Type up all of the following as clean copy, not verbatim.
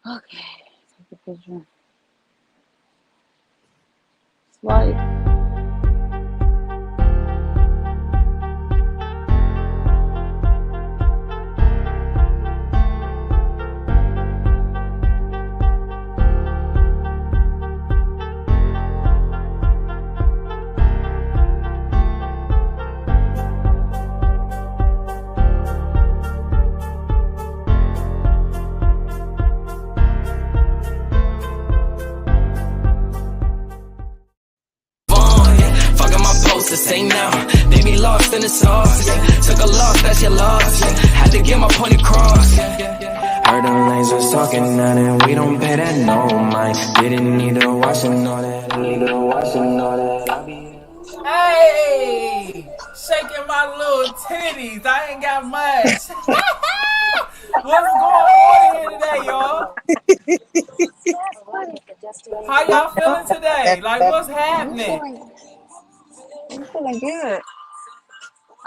Okay. Take a picture. Swipe. To say now, they be lost in the sauce. Took a loss, that's your loss. Had to get my point across. Heard them lanes was talking now, and we don't pay that no mind. Didn't need to wash and all that. Hey, shaking my little titties. I ain't got much. What's going on here today, y'all? How y'all feeling today? Like, what's happening? I'm feeling good.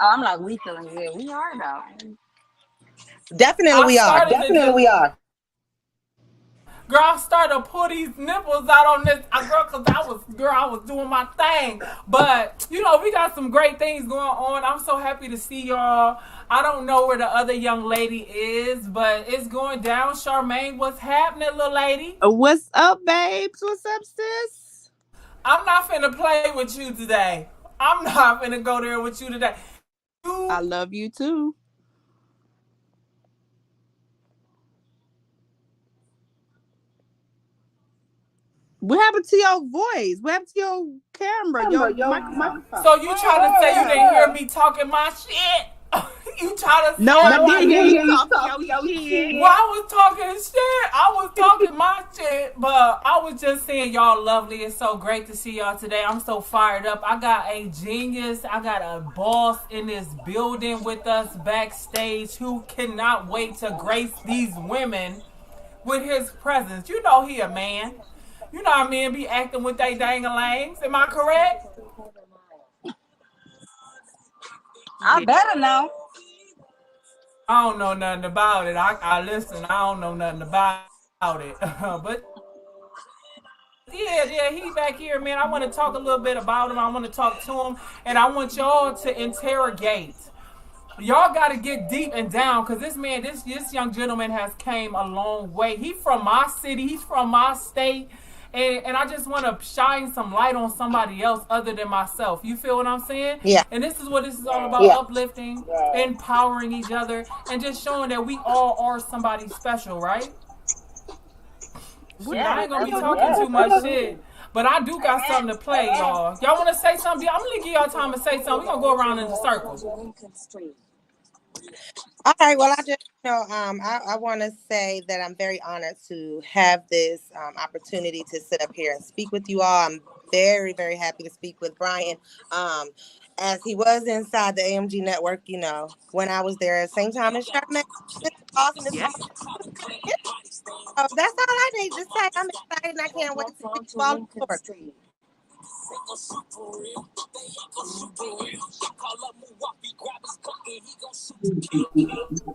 Oh, I'm like, we feeling good. We are though. Definitely I we are. started to Definitely just, we are. girl, I started to pull these nipples out on this, girl, cause I was doing my thing. But you know, we got some great things going on. I'm so happy to see y'all. I don't know where the other young lady is, but it's going down. Charmaine, what's happening, little lady? What's up, babes? What's up, sis? I'm not finna play with you today. I'm not finna go there with you today. I You, love you too. What happened to your voice? What happened to your camera? Your microphone? so you trying to say you didn't hear me talking my shit? You trying to No, I say? didn't hear you talking your shit. Well, I was talking shit. I was talking my shit, but I was just saying y'all lovely. It's so great to see y'all today. I'm so fired up. I got a genius. I got a boss in this building with us backstage who cannot wait to grace these women with his presence. You know he a man. You know how men be acting with they dangalangs. Am I correct? I better know. I don't know nothing about it. I listen. I don't know nothing about it. But yeah, he back here, man. I want to talk a little bit about him. I want to talk to him, and I want y'all to interrogate. Y'all got to get deep and down, cause this man, this young gentleman has came a long way. He from my city. He's from my state. And I just want to shine some light on somebody else other than myself. You feel what I'm saying? Yeah. And this is what this is all about: uplifting, empowering each other, and just showing that we all are somebody special, right? Shit, I ain't gonna be talking too much shit. But I do got something to play, y'all. Y'all wanna say something? I'm gonna give y'all time to say something. We're gonna go around in a circle. All right. Well, I want to say that I'm very honored to have this opportunity to sit up here and speak with you all. I'm very, very happy to speak with Brian. Um, as he was inside the AMG network, when I was there at the same time as Charmaine, this is awesome. This is Yeah. my so that's all I need to say. I'm excited and I can't wait to see you all in Florida.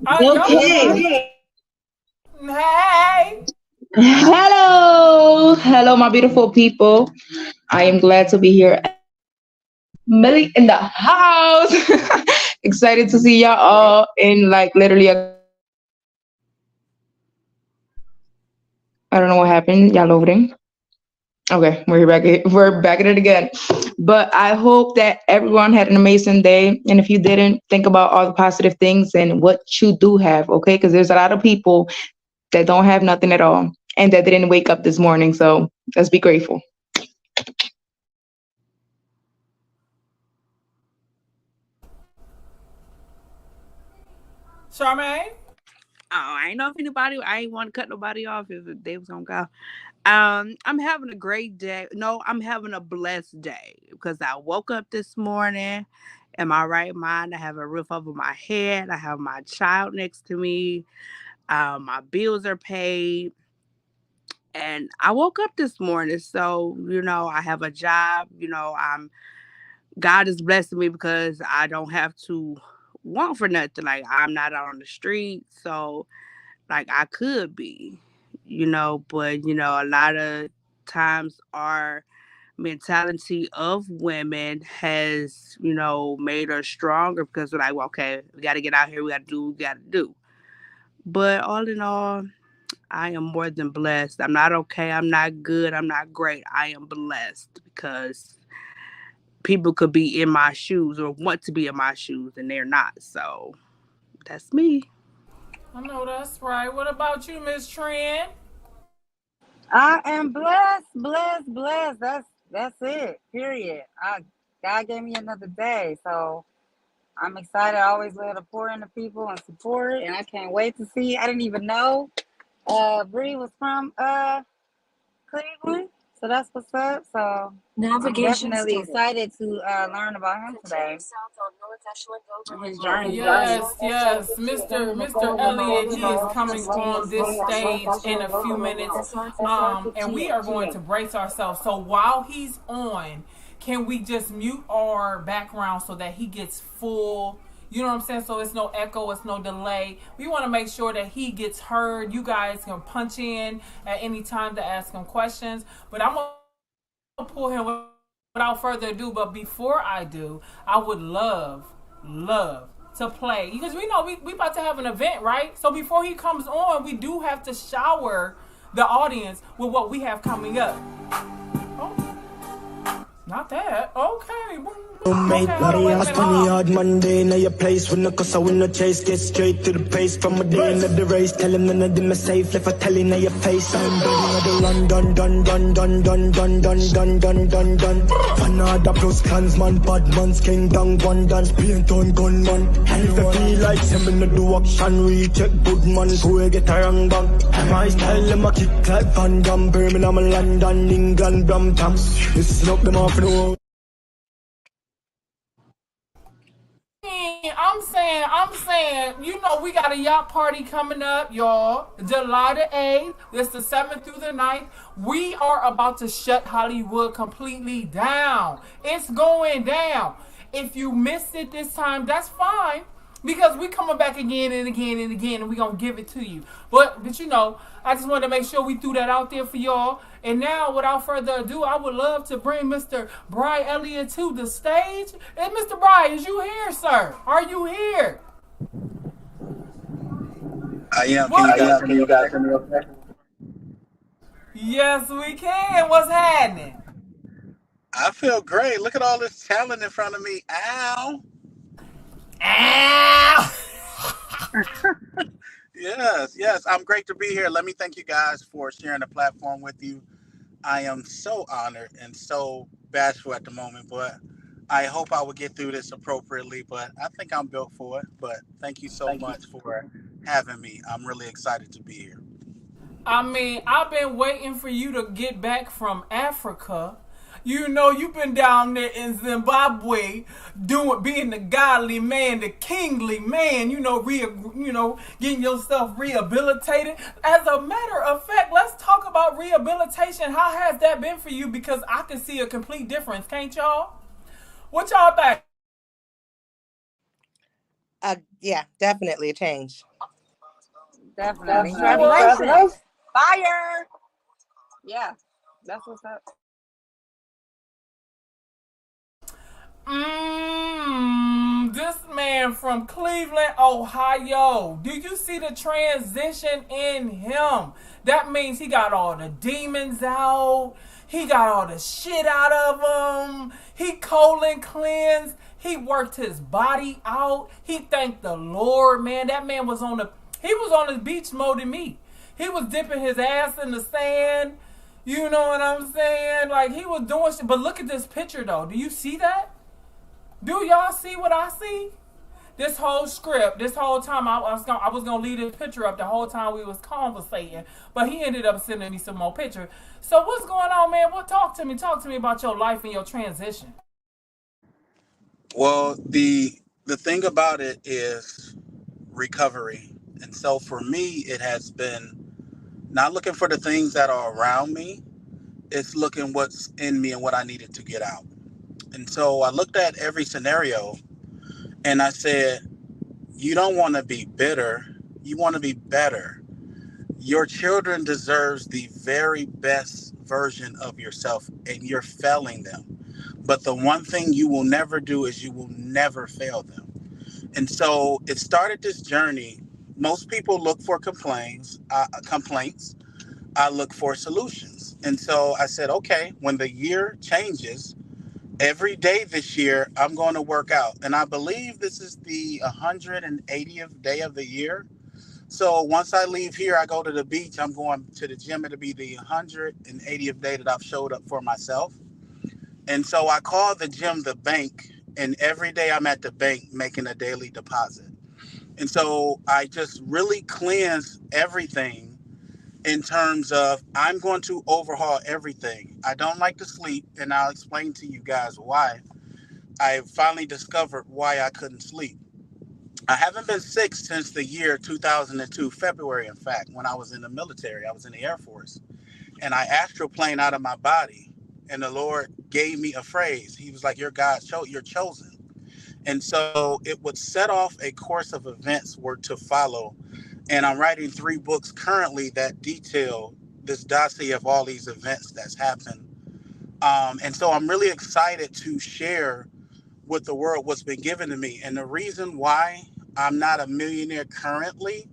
Y'all, Okay. hey. Hello, my beautiful people. I am glad to be here. Millie in the house. Excited to see y'all all in like literally I don't know what happened. Y'all loading. Okay, we're back at it again. But I hope that everyone had an amazing day. And if you didn't, think about all the positive things and what you do have, okay? Because there's a lot of people that don't have nothing at all and that didn't wake up this morning. So let's be grateful. Charmaine? I ain't know if anybody. I ain't want to cut nobody off if they was gonna go. I'm having a great day. No, I'm having a blessed day because I woke up this morning in my right mind. I have a roof over my head. I have my child next to me. My bills are paid. And I woke up this morning. So, I have a job. God is blessing me because I don't have to want for nothing. Like, I'm not out on the street. So, like, I could be. but a lot of times our mentality of women has, made us stronger because we're like, well, okay, we got to get out here, we got to do what we got to do. But all in all, I am more than blessed. I'm not okay, I'm not good, I'm not great. I am blessed because people could be in my shoes or want to be in my shoes and they're not. So that's me. I know that's right. What about you, Miss Trend? I am blessed, blessed, blessed. That's it. Period. God gave me another day, so I'm excited. I always love to pour into people and support, and I can't wait to see. I didn't even know Bree was from Cleveland, so that's what's up. So I'm definitely excited to learn about him today. His journey. Yes. Mr. Elliott, he is coming on this stage in a few minutes. And we are going to brace ourselves. So while he's on, can we just mute our background so that he gets full, you know what I'm saying? So it's no echo, it's no delay. We want to make sure that he gets heard. You guys can punch in at any time to ask him questions. But I'm going to pull him without further ado. But before I do, I would love to play, because we know we about to have an event, right? So before he comes on, we do have to shower the audience with what we have coming up. Oh, not that. Okay. Mate, last 20 hard Monday, now your place with no cause I win no chase, get straight to the pace from a day into the race, tell him none of them are safe, if I tell him now your face, I'm ready to run, dun, dun, dun, dun, dun, dun, dun, dun, dun, dun, dun. Fanada plus clansman, bad man's king, down one dance, paint on gunman, and if you feel like him in do action, recheck good man, go get a wrong bang, my style, I'm a kick like Van Damme, Birmingham, London, England, Brampton, listen up them off the world. I'm saying, we got a yacht party coming up, y'all. July the 8th. It's the 7th through the 9th. We are about to shut Hollywood completely down. It's going down. If you missed it this time, that's fine. Because we coming back again and again and again, and we going to give it to you. But I just wanted to make sure we threw that out there for y'all. And now, without further ado, I would love to bring Mr. Bry Elliott to the stage. And Mr. Bry, is you here, sir? Are you here? I am. Can you guys hear me okay? Yes, we can. What's happening? I feel great. Look at all this talent in front of me. Ow. Ow! Yes. I'm great to be here. Let me thank you guys for sharing the platform with you. I am so honored and so bashful at the moment, but I hope I will get through this appropriately, but I think I'm built for it. But thank you so much for having me. I'm really excited to be here. I mean, I've been waiting for you to get back from Africa. You've been down there in Zimbabwe being the godly man, the kingly man, getting yourself rehabilitated. As a matter of fact, let's talk about rehabilitation. How has that been for you? Because I can see a complete difference, can't y'all? What y'all think? Yeah, definitely a change. Definitely. Congratulations. Fire. Yeah, that's what's up. This man from Cleveland, Ohio. Do you see the transition in him? That means he got all the demons out. He got all the shit out of him. He colon cleansed. He worked his body out. He thanked the Lord, man. That man was on his beach mode in me. He was dipping his ass in the sand. You know what I'm saying? Like, he was doing shit. But look at this picture, though. Do you see that? Do y'all see what I see? This whole script, this whole time I was gonna leave this picture up the whole time we was conversating, but he ended up sending me some more pictures. So what's going on, man? Talk to me about your life and your transition. Well, the thing about it is recovery. And so for me, it has been not looking for the things that are around me. It's looking what's in me and what I needed to get out. And so I looked at every scenario and I said, you don't want to be bitter. You want to be better. Your children deserves the very best version of yourself, and you're failing them. But the one thing you will never do is you will never fail them. And so it started this journey. Most people look for complaints. I look for solutions. And so I said, okay, when the year changes, every day this year, I'm going to work out. And I believe this is the 180th day of the year. So once I leave here, I go to the beach. I'm going to the gym. It'll be the 180th day that I've showed up for myself. And so I call the gym the bank. And every day I'm at the bank making a daily deposit. And so I just really cleanse everything in terms of I'm going to overhaul everything. I don't like to sleep, and I'll explain to you guys why. I finally discovered why I couldn't sleep. I haven't been sick since the year 2002, February, in fact, when I was in the military. I was in the Air Force, and I astroplaned out of my body, and the Lord gave me a phrase. He was like, you're chosen. And so it would set off a course of events were to follow. And I'm writing 3 books currently that detail this dossier of all these events that's happened. And so I'm really excited to share with the world what's been given to me. And the reason why I'm not a millionaire currently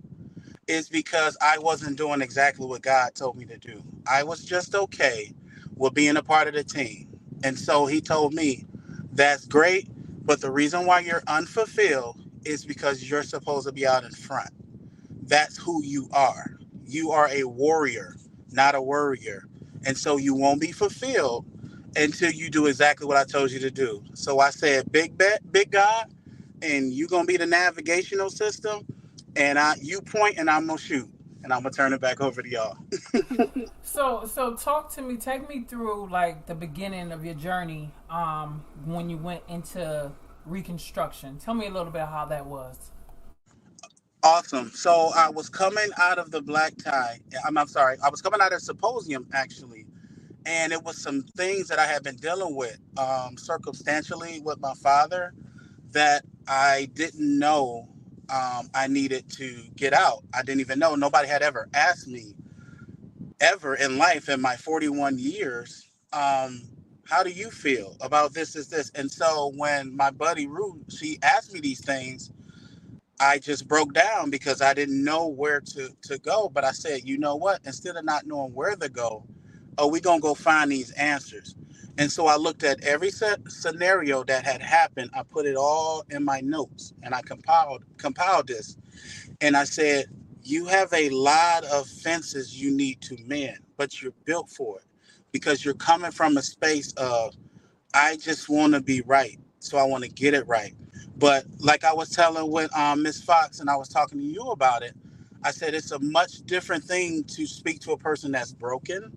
is because I wasn't doing exactly what God told me to do. I was just okay with being a part of the team. And so he told me, that's great, but the reason why you're unfulfilled is because you're supposed to be out in front. That's who you are. You are a warrior, not a worrier. And so you won't be fulfilled until you do exactly what I told you to do. So I said, big bet, big God, and you're going to be the navigational system, and you point and I'm going to shoot. And I'm going to turn it back over to y'all. So talk to me, take me through like the beginning of your journey when you went into Reconstruction. Tell me a little bit how that was. Awesome. So I was coming out of the black tie. I'm sorry. I was coming out of Symposium, actually. And it was some things that I had been dealing with circumstantially with my father that I didn't know I needed to get out. I didn't even know. Nobody had ever asked me ever in life in my 41 years, how do you feel about this? And so when my buddy Ruth, she asked me these things, I just broke down because I didn't know where to go. But I said, you know what? Instead of not knowing where to go, we going to go find these answers. And so I looked at every scenario that had happened. I put it all in my notes and I compiled this. And I said, you have a lot of fences you need to mend, but you're built for it because you're coming from a space of, I just want to be right. So I want to get it right. But like I was telling with Miss Fox, and I was talking to you about it, I said it's a much different thing to speak to a person that's broken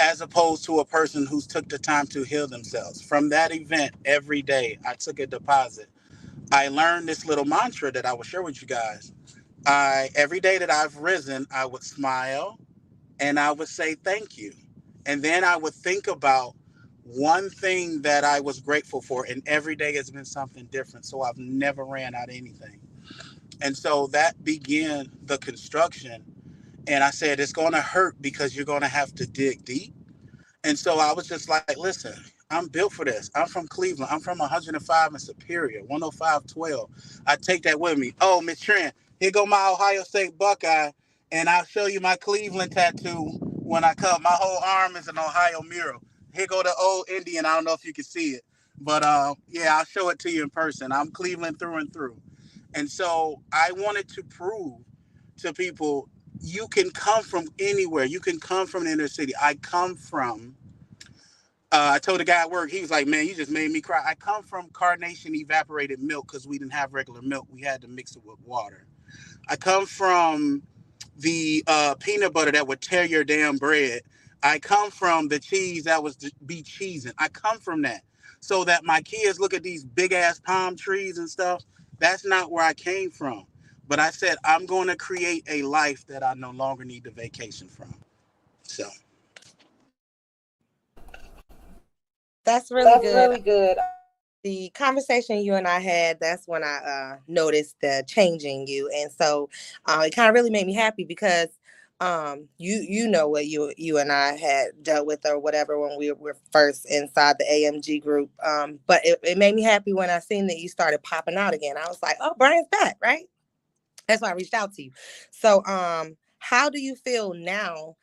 as opposed to a person who's took the time to heal themselves. From that event, every day, I took a deposit. I learned this little mantra that I will share with you guys. Every day that I've risen, I would smile and I would say thank you. And then I would think about one thing that I was grateful for, and every day has been something different. So I've never ran out of anything. And so that began the construction. And I said, it's going to hurt because you're going to have to dig deep. And so I was just like, listen, I'm built for this. I'm from Cleveland. I'm from 105 and Superior, 105-12. I take that with me. Oh, Miss Trent, here go my Ohio State Buckeye. And I'll show you my Cleveland tattoo when I come. My whole arm is an Ohio mural. Here go the old Indian. I don't know if you can see it. But yeah, I'll show it to you in person. I'm Cleveland through and through. And so I wanted to prove to people, you can come from anywhere. You can come from the inner city. I come from, I told the guy at work, he was like, man, you just made me cry. I come from Carnation evaporated milk because we didn't have regular milk. We had to mix it with water. I come from the peanut butter that would tear your damn bread. I come from the cheese that was to be cheesing. I come from that. So that my kids look at these big ass palm trees and stuff. That's not where I came from. But I said, I'm going to create a life that I no longer need to vacation from. So. That's really good. The conversation you and I had, that's when I noticed the change in you. And so it kind of really made me happy because You know what you and I had dealt with or whatever when we were first inside the AMG group. But it made me happy when I seen that you started popping out again. I was like, oh, Brian's back, right? That's why I reached out to you. So how do you feel now,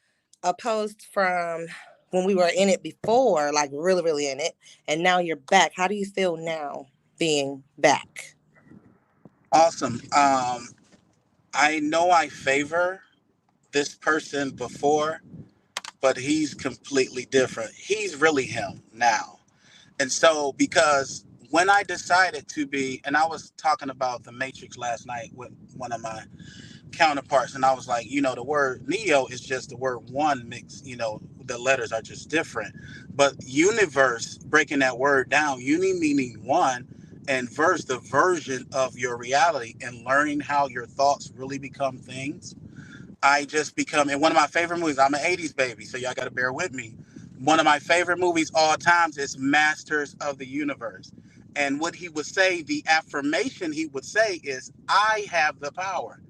opposed from when we were in it before, like really, really in it, and now you're back? How do you feel now being back? Awesome. I know I favor this person before, but he's completely different. He's really him now. And so, because when I decided to be, and I was talking about the Matrix last night with one of my counterparts, and I was like, the word Neo is just the word one mixed, the letters are just different. But universe, breaking that word down, uni meaning one, and verse, the version of your reality, and learning how your thoughts really become things. I just become, and one of my favorite movies, I'm an 80s baby, so y'all got to bear with me. One of my favorite movies all times is Masters of the Universe. And what he would say, the affirmation he would say is, I have the power.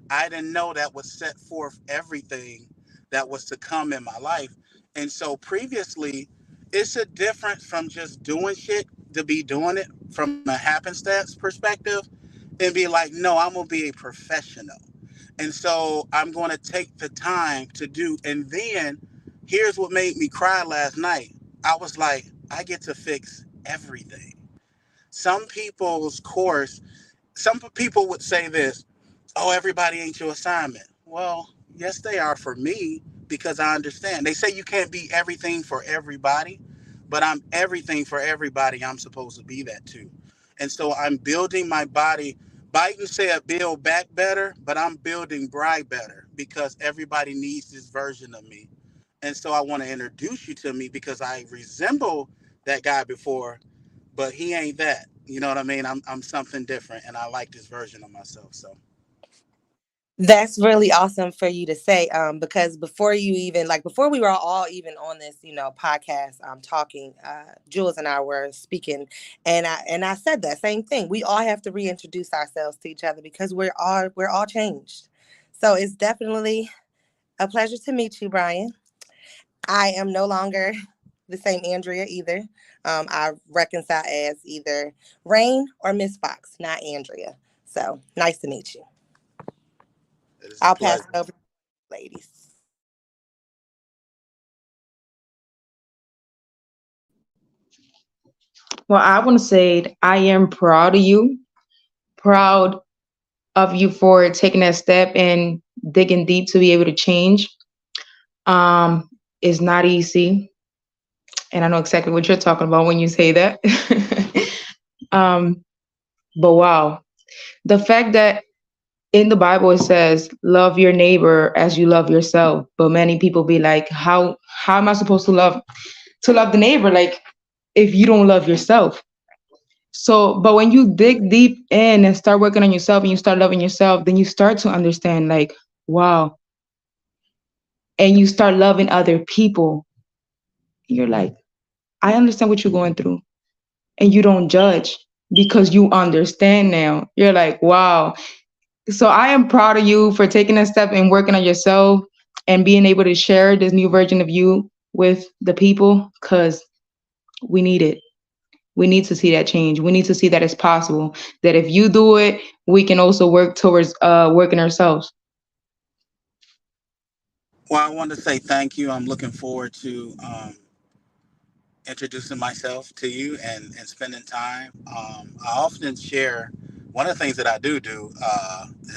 I didn't know that would set forth everything that was to come in my life. And so previously, it's a difference from just doing shit to be doing it from a happenstance perspective and be like, no, I'm going to be a professional. And so I'm going to take the time to do. And then here's what made me cry last night. I was like, I get to fix everything. Some people's course, some people would say this, oh, everybody ain't your assignment. Well, yes, they are for me because I understand. They say you can't be everything for everybody, but I'm everything for everybody. I'm supposed to be that too. And so I'm building my body. Biden said build back better, but I'm building Bri better because everybody needs this version of me. And so I want to introduce you to me because I resemble that guy before, but he ain't that. You know what I mean? I'm something different, and I like this version of myself. So. That's really awesome for you to say, because before you even before we were all even on this, podcast, talking, Jules and I were speaking, and I said that same thing. We all have to reintroduce ourselves to each other because we're all changed. So it's definitely a pleasure to meet you, Brian. I am no longer the same Andrea either. I reconcile as either Rain or Miss Fox, not Andrea. So nice to meet you. It is a I'll pass pleasure. it over to you, ladies. Well, I want to say I am proud of you, proud of you for taking that step and digging deep to be able to change. Um, it's not easy, and I know exactly what you're talking about when you say that. um, but wow, the fact that in the Bible it says love your neighbor as you love yourself, but many people be like, how am I supposed to love the neighbor like if you don't love yourself? So, but when you dig deep in and start working on yourself and you start loving yourself, then you start to understand like, wow, and you start loving other people. You're like, I understand what you're going through, and you don't judge because you understand now. You're like, wow. So I am proud of you for taking that step and working on yourself and being able to share this new version of you with the people because we need it. We need to see that change. We need to see that it's possible. That if you do it, we can also work towards working ourselves. Well, I want to say thank you. I'm looking forward to introducing myself to you and spending time. I often share one of the things that I do,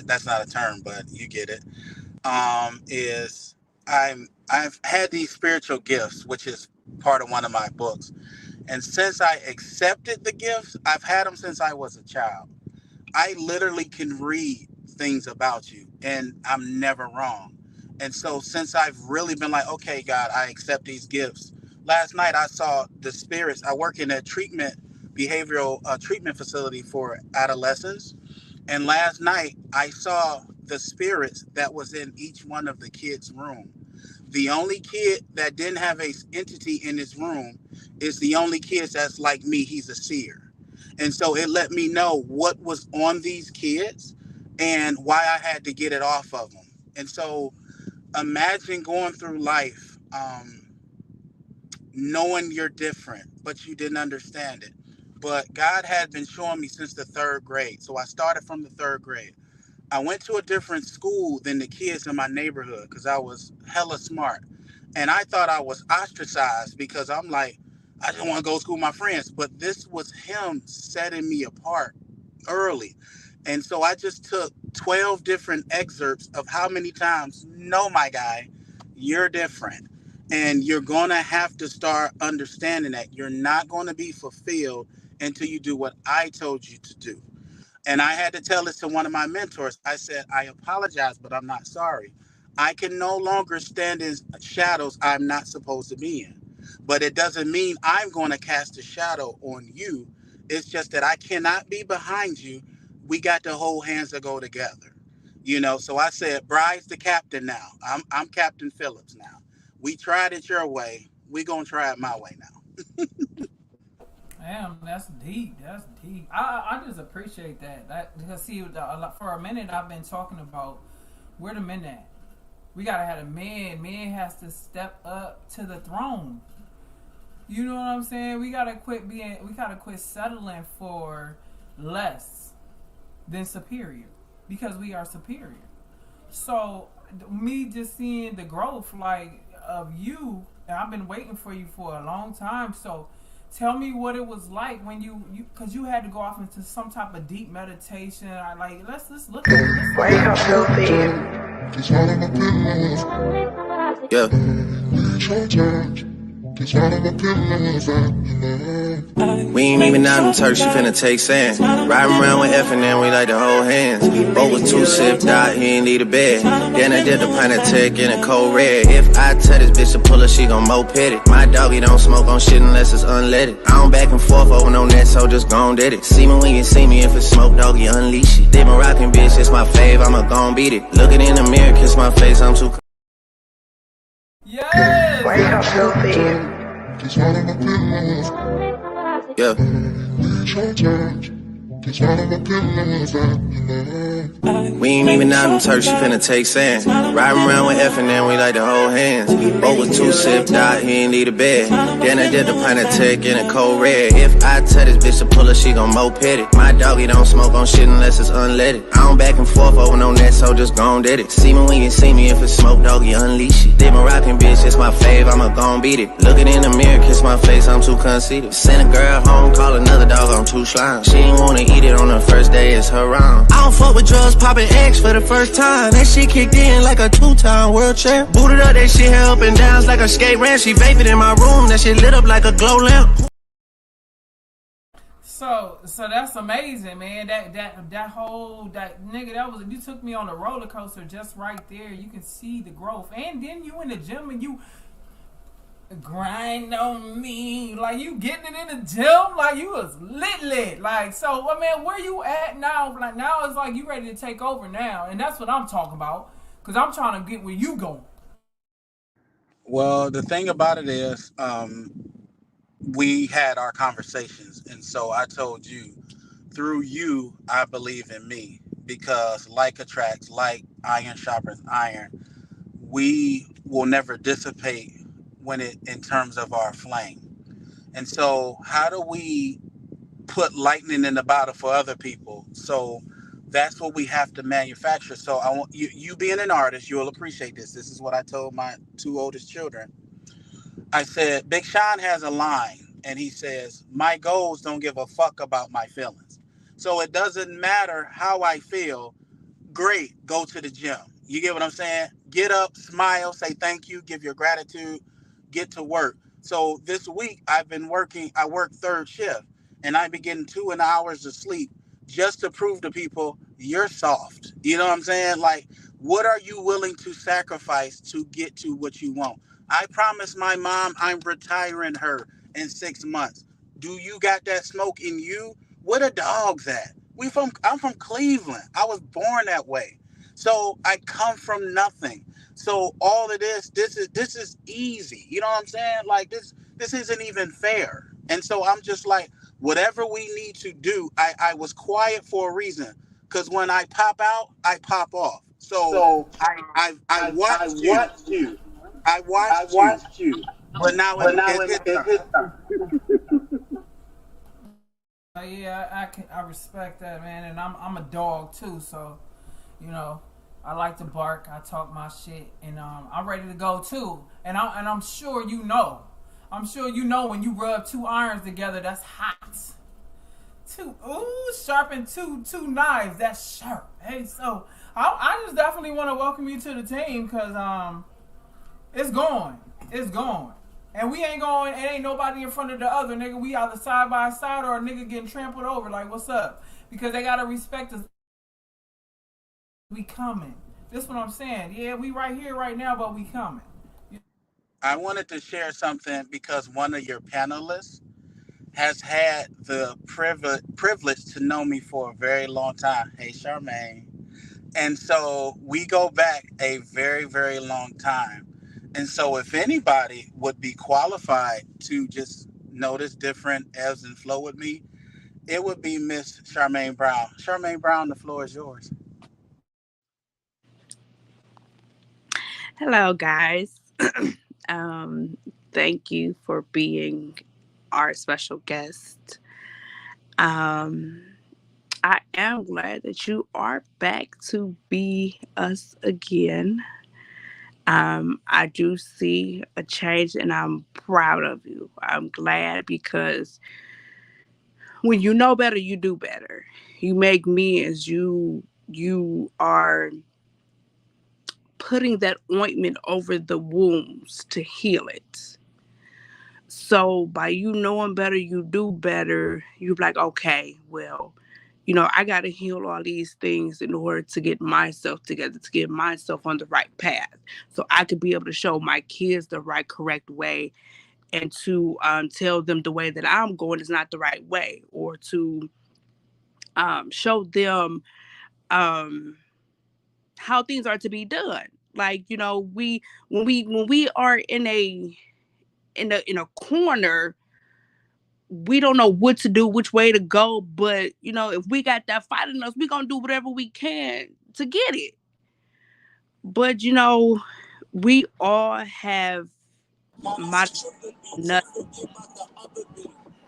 that's not a term, but you get it, is I've had these spiritual gifts, which is part of one of my books. And since I accepted the gifts, I've had them since I was a child. I literally can read things about you and I'm never wrong. And so since I've really been like, okay, God, I accept these gifts. Last night I saw the spirits. I work in a behavioral treatment facility for adolescents. And last night I saw the spirits that was in each one of the kids' room. The only kid that didn't have a entity in his room is the only kid that's like me. He's a seer. And so it let me know what was on these kids and why I had to get it off of them. And so imagine going through life knowing you're different, but you didn't understand it. But God had been showing me since the third grade. So I started from the third grade. I went to a different school than the kids in my neighborhood because I was hella smart. And I thought I was ostracized because I'm like, I didn't want to go to school with my friends. But this was him setting me apart early. And so I just took 12 different excerpts of how many times, no, my guy, you're different. And you're going to have to start understanding that you're not going to be fulfilled until you do what I told you to do. And I had to tell this to one of my mentors. I said, I apologize, but I'm not sorry. I can no longer stand in shadows I'm not supposed to be in. But it doesn't mean I'm going to cast a shadow on you. It's just that I cannot be behind you. We got to hold hands to go together. So I said, Bry's the captain now. I'm Captain Phillips now. We tried it your way. We going to try it my way now. Damn, that's deep. That's deep. I just appreciate that. Because see, for a minute I've been talking about where the men at. We gotta have a man. Man has to step up to the throne. You know what I'm saying? We gotta quit settling for less than superior because we are superior. So me just seeing the growth of you, and I've been waiting for you for a long time. So tell me what it was like when you because you had to go off into some type of deep meditation. Let's look at it. Wake up, filthy. Yeah. We ain't even out in Turks, she finna take sand. Riding around with F and then we like to hold hands. Both was too sipped out, he ain't need a bed. Then I did the pint of tech in a cold red. If I tell this bitch to pull her, she gon' moped it. My doggy don't smoke on shit unless it's unleaded. I don't back and forth over no net, so just gon' did it. See me when you see me, if it's smoke, doggy, unleash it. Did my rockin' bitch, it's my fave, I'ma gon' beat it. Looking in the mirror, kiss my face, I'm too. Yes! Wake up, filthy. Yeah. We ain't even out in Turks, she finna take sand. Riding around with F and then we like to hold hands. Both was too sipped out, he ain't need a bed. Then I did the pint of tech in a cold red. If I tell this bitch to pull her, she gon' moped it. My doggy don't smoke on shit unless it's unleaded. I don't back and forth over no net, so just gon' did it. See me when you see me, if it's smoke, doggy, unleash it. Did my rockin' bitch, it's my fave, I'ma gon' beat it. Looking in the mirror, kiss my face, I'm too conceited. Send a girl home, call another dog, I'm too slime. She ain't wanna eat it on the first day, it's her round. I don't fuck with drugs, poppin' X for the first time. That shit kicked in like a 2-time world champ. Booted up, that shit held up and downs like a skate ramp. She vaping in my room, that shit lit up like a glow lamp. So that's amazing, man. That whole nigga, you took me on a roller coaster just right there. You can see the growth, and then you in the gym and you grind on me, like you getting it in the gym, like you was lit. So I mean, where you at now? Like now it's like you ready to take over now, and that's what I'm talking about. Cause I'm trying to get where you going. Well, the thing about it is, we had our conversations, and so I told you, through you, I believe in me, because like attracts like, iron sharpens iron. We will never dissipate in terms of our flame. And so how do we put lightning in the bottle for other people? So that's what we have to manufacture. So I want you being an artist, you'll appreciate this. This is what I told my 2 oldest children. I said, Big Sean has a line, and he says, my goals don't give a fuck about my feelings. So it doesn't matter how I feel. Great, go to the gym. You get what I'm saying? Get up, smile, say thank you, give your gratitude, get to work. So this week I've been working, I work third shift, and I've been getting 2 hours of sleep just to prove to people you're soft. You know what I'm saying? Like, what are you willing to sacrifice to get to what you want? I promised my mom I'm retiring her in 6 months. Do you got that smoke in you? Where the dogs at? I'm from Cleveland. I was born that way. So I come from nothing. So all of this is easy. You know what I'm saying? Like this isn't even fair. And so I'm just like, whatever we need to do, I was quiet for a reason. Because when I pop out, I pop off. So So I watched you. watched you. I I watched you. watched you. But now But now it's his it's turn. his turn. Yeah, I respect that, man, and I'm a dog too, so you know I like to bark. I talk my shit, and I'm ready to go too. And I'm sure you know. I'm sure you know when you rub two irons together, that's hot. Sharpen two knives. That's sharp. Hey, so I just definitely want to welcome you to the team because it's going. It's going. And we ain't going, it ain't nobody in front of the other, nigga. We either side by side or a nigga getting trampled over. Like, what's up? Because they gotta respect us. We coming. This what I'm saying. Yeah, we right here right now, but we coming. I wanted to share something because one of your panelists has had the privilege to know me for a very long time. Hey, Charmaine. And so we go back a very, very long time. And so if anybody would be qualified to just notice different ebbs and flow with me, it would be Miss Charmaine Brown. Charmaine Brown, the floor is yours. Hello, guys. Thank you for being our special guest. I am glad that you are back to be us again. I do see a change and I'm proud of you. I'm glad because when you know better, you do better. You make me as you are putting that ointment over the wounds to heal it. So by you knowing better, you do better. You're like, okay, well, I got to heal all these things in order to get myself together, to get myself on the right path. So I could be able to show my kids the right, correct way and to tell them the way that I'm going is not the right way, or to show them how things are to be done. Like, when we are in a corner, we don't know what to do, which way to go. But, if we got that fight in us, we're going to do whatever we can to get it. But, we all have nothing,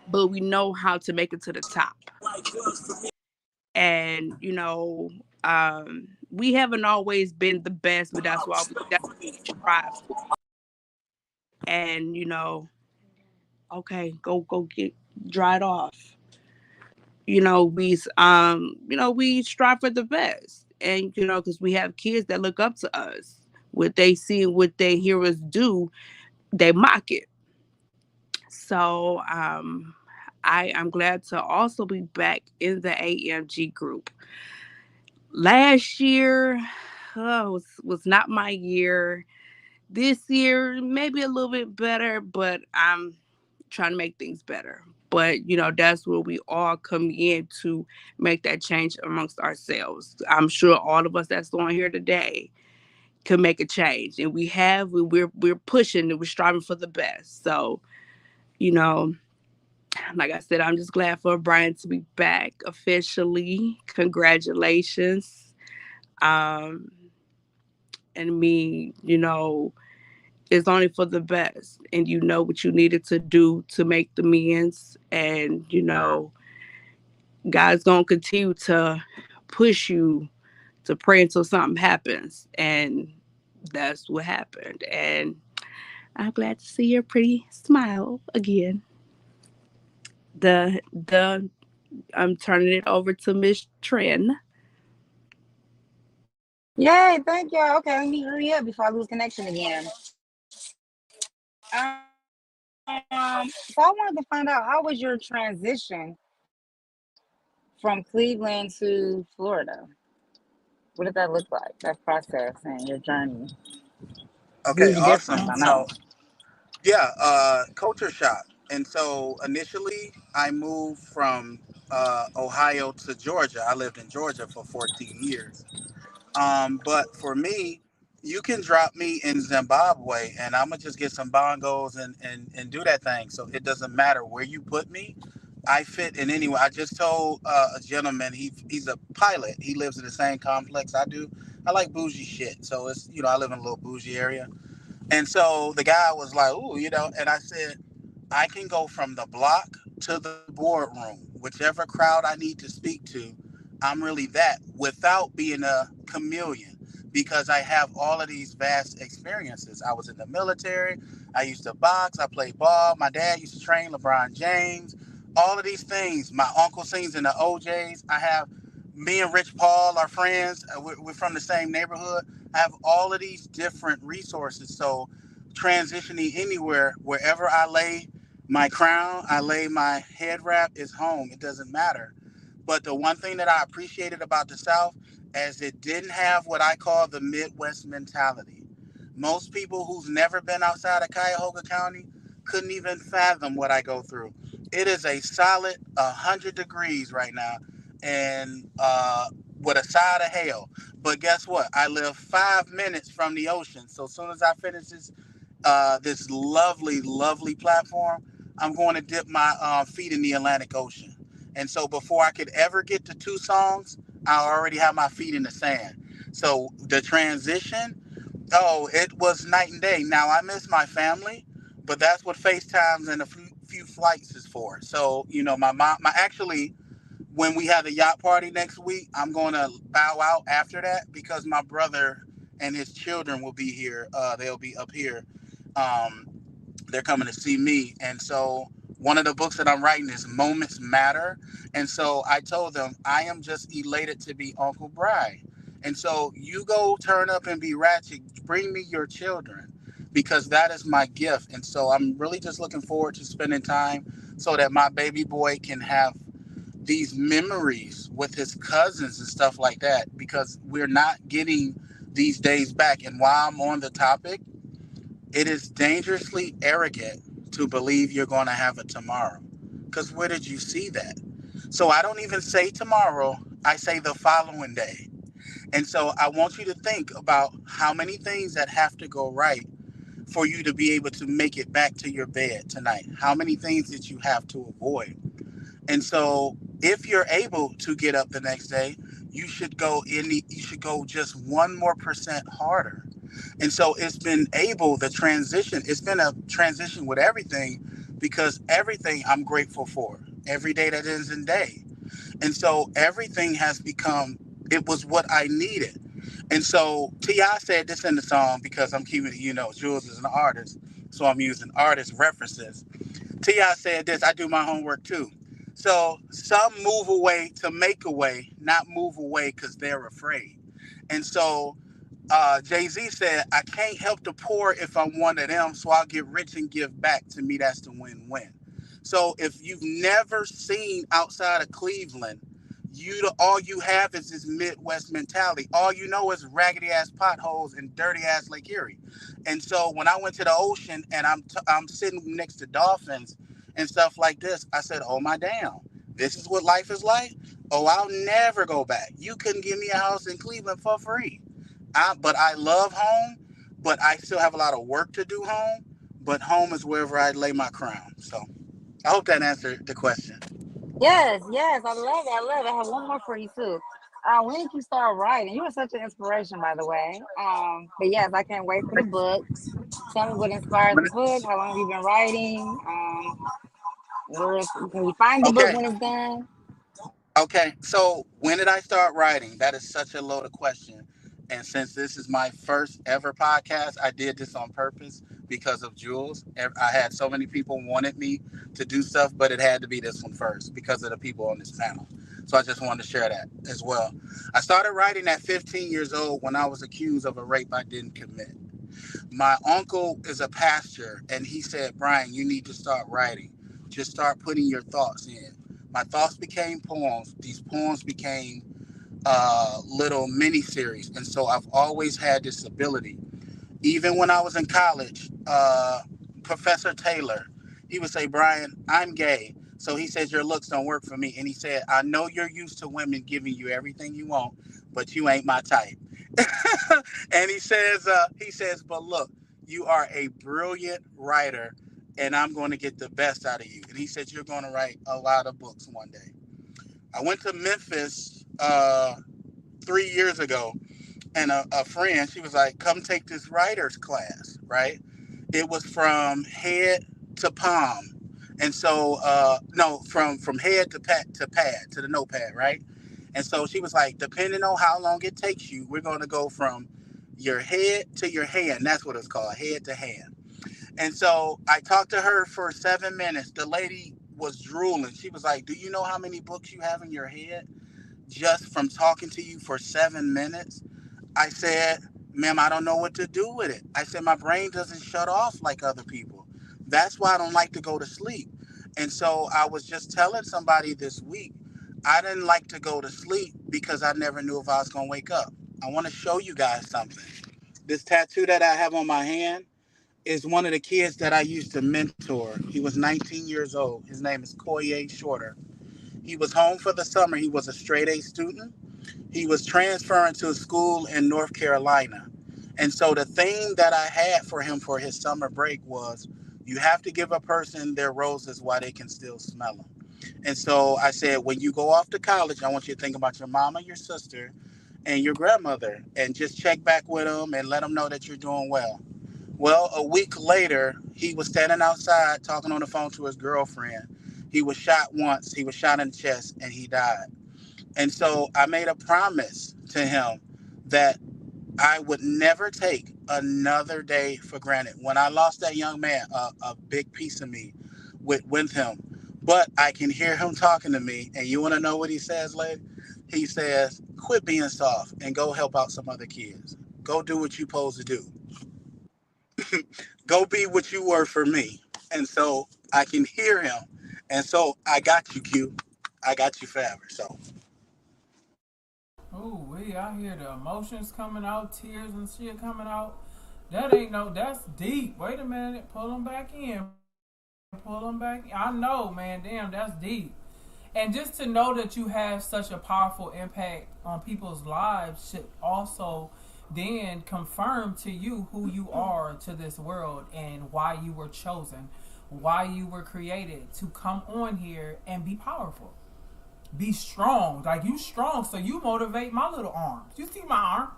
but we know how to make it to the top. And, we haven't always been the best, but that's why we definitely strive. And, okay, go get dried off. We strive for the best. And, because we have kids that look up to us. What they see and what they hear us do, they mock it. So I'm glad to also be back in the AMG group. Last year was not my year. This year, maybe a little bit better, but I'm trying to make things better. But, that's where we all come in to make that change amongst ourselves. I'm sure all of us that's on here today can make a change. And we're pushing and we're striving for the best. So, like I said, I'm just glad for Brian to be back officially. Congratulations. And me, it's only for the best. And you know what you needed to do to make the amends. And, God's going to continue to push you to pray until something happens. And that's what happened. And I'm glad to see your pretty smile again. I'm turning it over to Miss Trin. Yay, thank you. Okay, let me hurry up before I lose connection again. So I wanted to find out, how was your transition from Cleveland to Florida? What did that look like, that process and your journey? Okay, Huge difference, awesome. I know. So, yeah, culture shock. And so initially, I moved from Ohio to Georgia. I lived in Georgia for 14 years. But for me, you can drop me in Zimbabwe and I'm gonna just get some bongos and do that thing. So it doesn't matter where you put me. I fit in anywhere. I just told a gentleman, he's a pilot. He lives in the same complex I do. I like bougie shit. So it's, I live in a little bougie area. And so the guy was like, ooh, and I said, I can go from the block to the boardroom, whichever crowd I need to speak to. I'm really that without being a chameleon because I have all of these vast experiences. I was in the military. I used to box. I played ball. My dad used to train LeBron James. All of these things. My uncle sings in the OJs. I have me and Rich Paul are friends. We're from the same neighborhood. I have all of these different resources. So transitioning anywhere, wherever I lay my crown, I lay my head wrap is home. It doesn't matter. But the one thing that I appreciated about the South is it didn't have what I call the Midwest mentality. Most people who's never been outside of Cuyahoga County couldn't even fathom what I go through. It is a solid 100 degrees right now, and with a side of hail. But guess what? I live 5 minutes from the ocean. So as soon as I finish this lovely, lovely platform, I'm going to dip my feet in the Atlantic Ocean. And so before I could ever get to 2 songs, I already have my feet in the sand. So the transition, it was night and day. Now I miss my family, but that's what FaceTimes and a few flights is for. So, my mom, actually, when we have the yacht party next week, I'm going to bow out after that because my brother and his children will be here. They'll be up here. They're coming to see me. And so one of the books that I'm writing is Moments Matter. And so I told them, I am just elated to be Uncle Bry. And so you go turn up and be ratchet, bring me your children, because that is my gift. And so I'm really just looking forward to spending time so that my baby boy can have these memories with his cousins and stuff like that, because we're not getting these days back. And while I'm on the topic, it is dangerously arrogant to believe you're going to have a tomorrow, because where did you see that? So I don't even say tomorrow, I say the following day. And so I want you to think about how many things that have to go right for you to be able to make it back to your bed tonight. How many things that you have to avoid. And so if you're able to get up the next day, you should go just 1% more harder. And so it's been a transition with everything, because everything I'm grateful for, every day that ends in day. And so everything has become, it was what I needed. And so T.I. said this in the song, because I'm keeping it, Jules is an artist, so I'm using artist references. T.I. said this, I do my homework too. So some move away to make a way, not move away because they're afraid. And so Jay-Z said, I can't help the poor if I'm one of them, so I'll get rich and give back. To me, that's the win-win. So if you've never seen outside of Cleveland, all you have is this Midwest mentality. All you know is raggedy ass potholes and dirty ass Lake Erie. And so when I went to the ocean and I'm sitting next to dolphins and stuff like this, I said, oh my damn, this is what life is like? Oh, I'll never go back. You couldn't give me a house in Cleveland for free. But I love home, but I still have a lot of work to do home. But home is wherever I lay my crown. So I hope that answered the question. Yes, yes, I love it. I love it. I have one more for you too. When did you start writing? You were such an inspiration, by the way. But yes, I can't wait for the book. Tell me what inspired the book. How long have you been writing? Can we find the book Okay. when it's done? Okay. So when did I start writing? That is such a loaded question. And since this is my first ever podcast, I did this on purpose because of Jules. I had so many people wanted me to do stuff, but it had to be this one first because of the people on this panel. So I just wanted to share that as well. I started writing at 15 years old when I was accused of a rape I didn't commit. My uncle is a pastor, and he said, Brian, you need to start writing. Just start putting your thoughts in. My thoughts became poems. These poems became little mini series. And so I've always had this ability. Even when I was in college, Professor Taylor, he would say, Brian, I'm gay. So he says, your looks don't work for me. And he said, I know you're used to women giving you everything you want, but you ain't my type. And he says, but look, you are a brilliant writer, and I'm going to get the best out of you. And he said, you're going to write a lot of books one day. I went to Memphis 3 years ago, and a friend, she was like, come take this writer's class, right? It was from head to palm. And so, no, from head to pad, to the notepad, right? And so she was like, depending on how long it takes you, we're going to go from your head to your hand. That's what it's called, head to hand. And so I talked to her for 7 minutes. The lady was drooling. She was like, do you know how many books you have in your head just from talking to you for 7 minutes? I said, ma'am, I don't know what to do with it. I said, my brain doesn't shut off like other people. That's why I don't like to go to sleep. And so I was just telling somebody this week, I didn't like to go to sleep because I never knew if I was going to wake up. I want to show you guys something. This tattoo that I have on my hand is one of the kids that I used to mentor. He was 19 years old. His name is Koye Shorter. He was home for the summer. He was a straight A student. He was transferring to a school in North Carolina. And so the thing that I had for him for his summer break was, you have to give a person their roses while they can still smell them. And so I said, when you go off to college, I want you to think about your mama, your sister, and your grandmother, and just check back with them and let them know that you're doing well. Well, a week later, he was standing outside talking on the phone to his girlfriend. He was shot once. He was shot in the chest, and he died. And so I made a promise to him that I would never take another day for granted. When I lost that young man, a big piece of me with him. But I can hear him talking to me, and you want to know what he says, lady? He says, quit being soft and go help out some other kids. Go do what you're supposed to do. Go be what you were for me. And so I can hear him. And so I got you, Q. I got you forever. So. Oh, I hear the emotions coming out, tears and shit coming out. That's deep. Wait a minute. Pull them back in. Pull them back in. I know, man. Damn, that's deep. And just to know that you have such a powerful impact on people's lives should also then confirm to you who you are to this world and why you were chosen, why you were created to come on here and be powerful. Be strong. Like, you strong, so you motivate my little arms. You see my arm?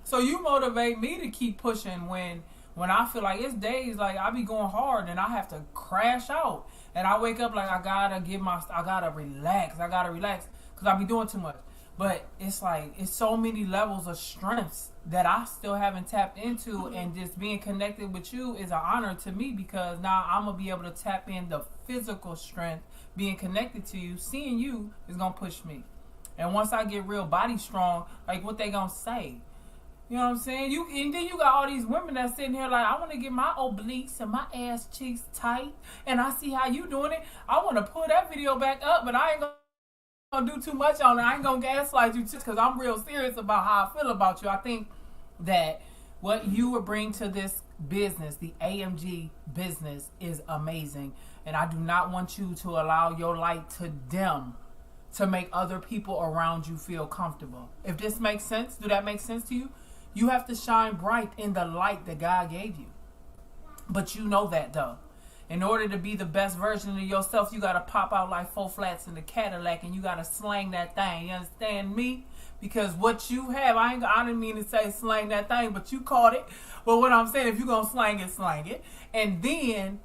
So you motivate me to keep pushing when I feel like it's days like I be going hard and I have to crash out. And I wake up like I gotta relax because I be doing too much. But it's like, it's so many levels of strengths that I still haven't tapped into, and just being connected with you is an honor to me because now I'm going to be able to tap in the physical strength. Being connected to you, seeing you is going to push me. And once I get real body strong, like, what they going to say? You know what I'm saying? And then you got all these women that sitting here like, I want to get my obliques and my ass cheeks tight, and I see how you doing it. I want to pull that video back up, but I ain't gonna do too much on it. I ain't gonna gaslight you just because I'm real serious about how I feel about you. I think that what you would bring to this business, the AMG business, is amazing. And I do not want you to allow your light to dim to make other people around you feel comfortable. If this makes sense, do that make sense to you? You have to shine bright in the light that God gave you. But you know that, though. In order to be the best version of yourself, you got to pop out like 4 flats in the Cadillac, and you got to slang that thing. You understand me? Because what you have, I didn't mean to say slang that thing, but you caught it. But what I'm saying, if you're going to slang it. And then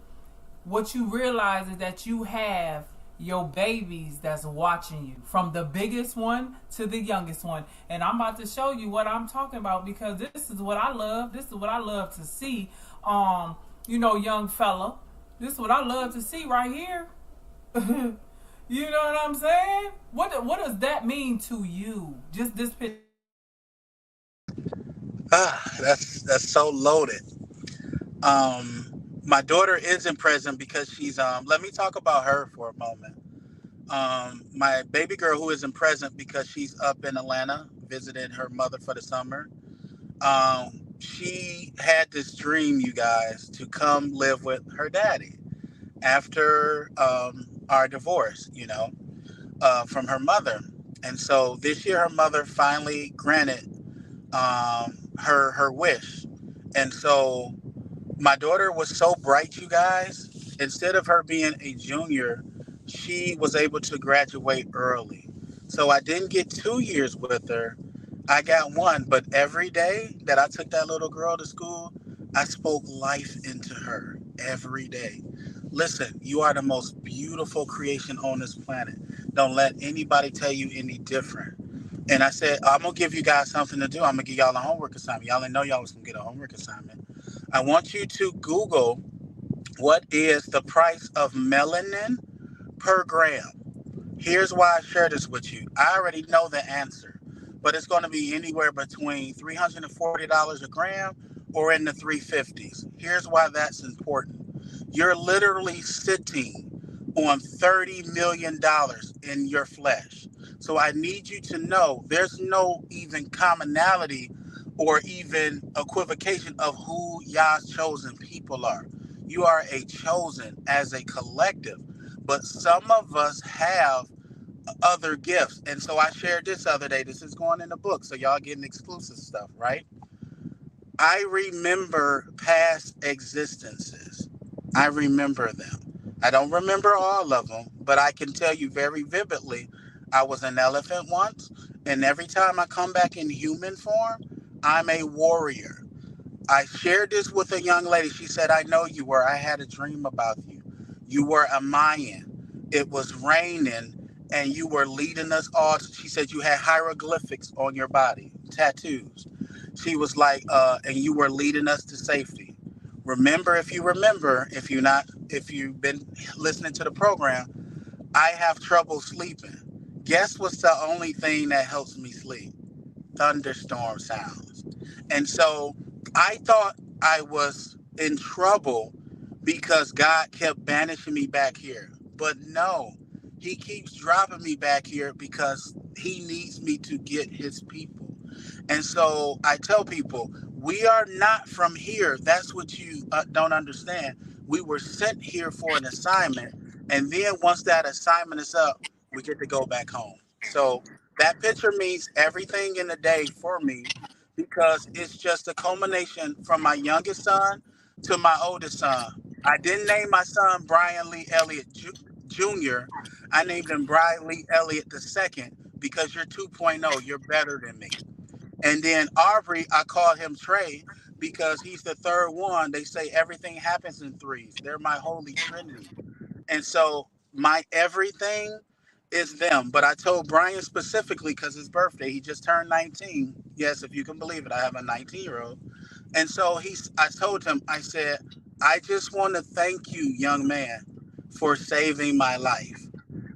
what you realize is that you have your babies that's watching you, from the biggest one to the youngest one. And I'm about to show you what I'm talking about, because this is what I love. This is what I love to see. Young fella. This is what I love to see right here. You know what I'm saying? What does that mean to you? Just this picture. That's so loaded. My daughter isn't present because she's let me talk about her for a moment. My baby girl, who isn't present because she's up in Atlanta visiting her mother for the summer. She had this dream, you guys, to come live with her daddy after our divorce, from her mother. And so this year her mother finally granted her wish. And so my daughter was so bright, you guys. Instead of her being a junior, she was able to graduate early. So I didn't get 2 years with her. I got one, but every day that I took that little girl to school, I spoke life into her every day. Listen, you are the most beautiful creation on this planet. Don't let anybody tell you any different. And I said, I'm gonna give you guys something to do. I'm gonna give y'all a homework assignment. Y'all didn't know y'all was gonna get a homework assignment. I want you to Google what is the price of melanin per gram. Here's why I share this with you. I already know the answer, but it's going to be anywhere between $340 a gram or in the 350s. Here's why that's important. You're literally sitting on $30 million in your flesh. So I need you to know there's no even commonality or even equivocation of who Yah's chosen people are. You are a chosen as a collective, but some of us have other gifts. And so I shared this other day. This is going in the book, so y'all getting exclusive stuff, right? I remember past existences. I remember them. I don't remember all of them, but I can tell you very vividly, I was an elephant once, and every time I come back in human form, I'm a warrior. I shared this with a young lady. She said, I know you were. I had a dream about you. You were a Mayan. It was raining and you were leading us all. She said you had hieroglyphics on your body, tattoos. She was like, and you were leading us to safety. Remember, if you've been listening to the program, I have trouble sleeping. Guess what's the only thing that helps me sleep? Thunderstorm sounds. And so I thought I was in trouble because God kept banishing me back here. But no, he keeps dropping me back here because he needs me to get his people. And so I tell people, we are not from here. That's what you don't understand. We were sent here for an assignment. And then once that assignment is up, we get to go back home. So that picture means everything in the day for me because it's just a culmination from my youngest son to my oldest son. I didn't name my son Brian Lee Elliott Jr. I named him Brian Lee Elliott II because you're 2.0. You're better than me. And then Aubrey, I call him Trey because he's the third one. They say everything happens in threes. They're my holy trinity. And so my everything is them. But I told Brian specifically because his birthday, he just turned 19. Yes, if you can believe it, I have a 19-year-old. And so I told him, I said, I just want to thank you, young man, for saving my life.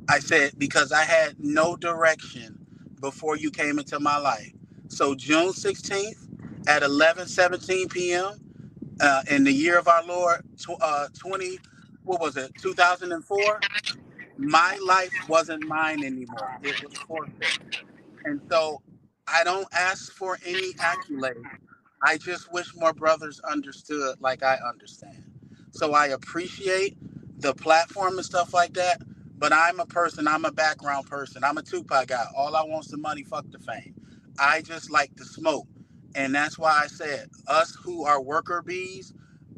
I said, because I had no direction before you came into my life. So June 16th at 11:17 p.m. In the year of our Lord, 2004, my life wasn't mine anymore. It was forfeit. And so I don't ask for any accolades. I just wish more brothers understood like I understand. So I appreciate the platform and stuff like that. But I'm a person, I'm a background person. I'm a Tupac guy. All I want's the money, fuck the fame. I just like to smoke. And that's why I said us who are worker bees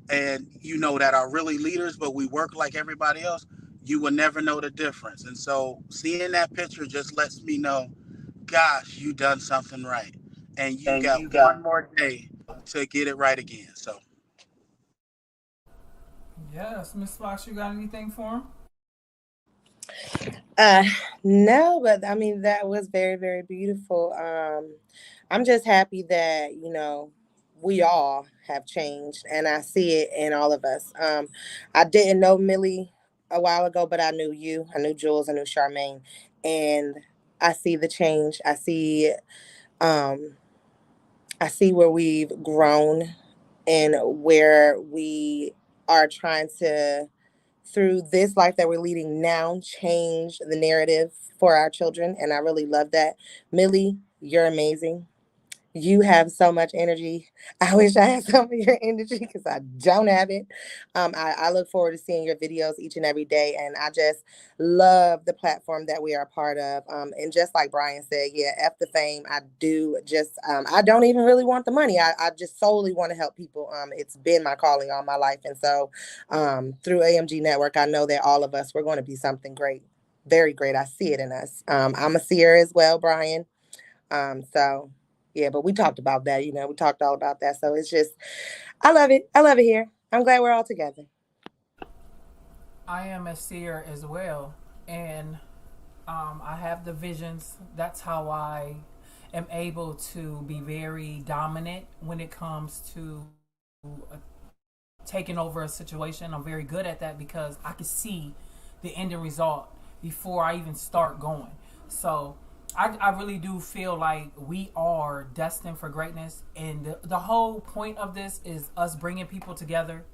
and that are really leaders, but we work like everybody else, you will never know the difference. And so seeing that picture just lets me know, gosh, you done something right. And you got one more day to get it right again. So Yes, Miss Fox, you got anything for him? No, but I mean, that was very, very beautiful. I'm just happy that, we all have changed and I see it in all of us. I didn't know Millie a while ago, but I knew you, I knew Jules, I knew Charmaine, and I see the change. I see where we've grown and where we are trying to, through this life that we're leading now, change the narrative for our children. And I really love that. Millie, you're amazing. You have so much energy. I wish I had some of your energy because I don't have it. I look forward to seeing your videos each and every day. And I just love the platform that we are a part of. And just like Brian said, yeah, F the fame. I do just, I don't even really want the money. I just solely want to help people. It's been my calling all my life. And so through AMG Network, I know that all of us, we're going to be something great, very great. I see it in us. I'm a seer as well, Brian. So Yeah, but we talked about that, we talked all about that. So it's just, I love it. I love it here. I'm glad we're all together. I am a seer as well, and I have the visions. That's how I am able to be very dominant when it comes to taking over a situation. I'm very good at that because I can see the ending result before I even start going. So I really do feel like we are destined for greatness, and the whole point of this is us bringing people together,